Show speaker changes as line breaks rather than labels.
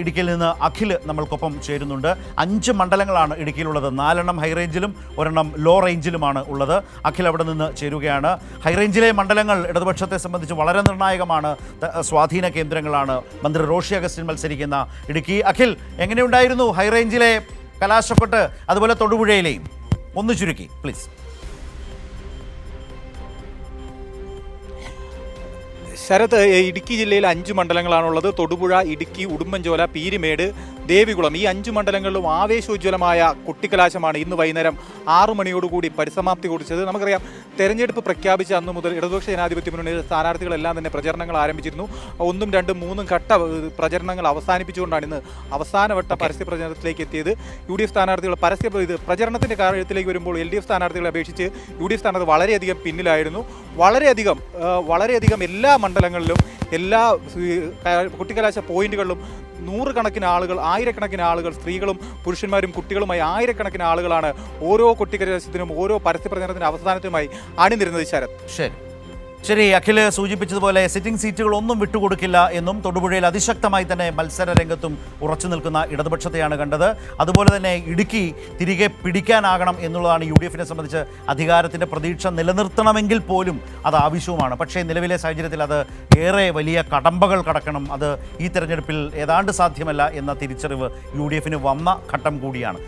ഇടുക്കിയിൽ നിന്ന് അഖിൽ നമ്മൾക്കൊപ്പം ചേരുന്നുണ്ട്. 5 മണ്ഡലങ്ങളാണ് ഇടുക്കിയിലുള്ളത്. 4 ഹൈറേഞ്ചിലും 1 ലോ റേഞ്ചിലുമാണ് ഉള്ളത്. അഖിൽ അവിടെ നിന്ന് ചേരുകയാണ്. ഹൈറേഞ്ചിലെ മണ്ഡലങ്ങൾ ഇടതുപക്ഷത്തെ സംബന്ധിച്ച് വളരെ നിർണായകമാണ്, സ്വാധീന കേന്ദ്രങ്ങളാണ്. മന്ത്രി റോഷി അഗസ്റ്റിൻ മത്സരിക്കുന്ന ഇടുക്കി. അഖിൽ, എങ്ങനെയുണ്ടായിരുന്നു ഹൈറേഞ്ചിലെ കലാശക്കൊട്ട്, അതുപോലെ തൊടുപുഴയിലെയും? ഒന്ന് ചുരുക്കി പ്ലീസ്.
ശരത്, ഇടുക്കി ജില്ലയിൽ 5 മണ്ഡലങ്ങളാണുള്ളത്. തൊടുപുഴ, ഇടുക്കി, ഉടുമ്പൻചോല, പീരിമേട്, ദേവികുളം. ഈ 5 മണ്ഡലങ്ങളിലും ആവേശോജ്വലമായ കൊട്ടിക്കലാശമാണ് ഇന്ന് വൈകുന്നേരം 6 മണിയോടുകൂടി പരിസമാപ്തി കുറിച്ചത്. നമുക്കറിയാം, തെരഞ്ഞെടുപ്പ് പ്രഖ്യാപിച്ച അന്ന് മുതൽ ഇടതുപക്ഷ ജനാധിപത്യ മുന്നണിയുടെ സ്ഥാനാർത്ഥികളെല്ലാം തന്നെ പ്രചരണങ്ങൾ ആരംഭിച്ചിരുന്നു. 1, 2, 3 ഘട്ട പ്രചരണങ്ങൾ അവസാനിപ്പിച്ചുകൊണ്ടാണ് ഇന്ന് അവസാനവട്ട പരസ്യ പ്രചരണത്തിലേക്ക് എത്തിയത്. UDF സ്ഥാനാർത്ഥികൾ പ്രചരണത്തിൻ്റെ കാര്യത്തിലേക്ക് വരുമ്പോൾ LDF സ്ഥാനാർത്ഥികളെ അപേക്ഷിച്ച് UDF സ്ഥാനാർത്ഥി വളരെയധികം പിന്നിലായിരുന്നു. വളരെയധികം എല്ലാ മണ്ഡലങ്ങളിലും, എല്ലാ കൊട്ടിക്കലാശ പോയിന്റുകളിലും നൂറുകണക്കിന് ആളുകൾ, ആയിരക്കണക്കിന് ആളുകൾ, സ്ത്രീകളും പുരുഷന്മാരും കുട്ടികളുമായി ആയിരക്കണക്കിന് ആളുകളാണ് ഓരോ കൊട്ടിക്കലാശത്തിനും ഓരോ പരസ്യ പ്രചരണത്തിനും അവസാനത്തുമായി അണിനിരുന്നത്. ശരത്,
ശരി. അഖിൽ സൂചിപ്പിച്ചതുപോലെ സിറ്റിംഗ് സീറ്റുകളൊന്നും വിട്ടുകൊടുക്കില്ല എന്നും, തൊടുപുഴയിൽ അതിശക്തമായി തന്നെ മത്സര രംഗത്തും ഉറച്ചു നിൽക്കുന്ന ഇടതുപക്ഷത്തെയാണ് കണ്ടത്. അതുപോലെ തന്നെ ഇടുക്കി തിരികെ പിടിക്കാനാകണം എന്നുള്ളതാണ് UDFനെ സംബന്ധിച്ച്. അധികാരത്തിൻ്റെ പ്രതീക്ഷ നിലനിർത്തണമെങ്കിൽ പോലും അത് ആവശ്യവുമാണ്. പക്ഷേ നിലവിലെ സാഹചര്യത്തിൽ അത് ഏറെ വലിയ കടമ്പകൾ കടക്കണം. അത് ഈ തെരഞ്ഞെടുപ്പിൽ ഏതാണ്ട് സാധ്യമല്ല എന്ന തിരിച്ചറിവ് UDFന് വന്ന ഘട്ടം കൂടിയാണ്.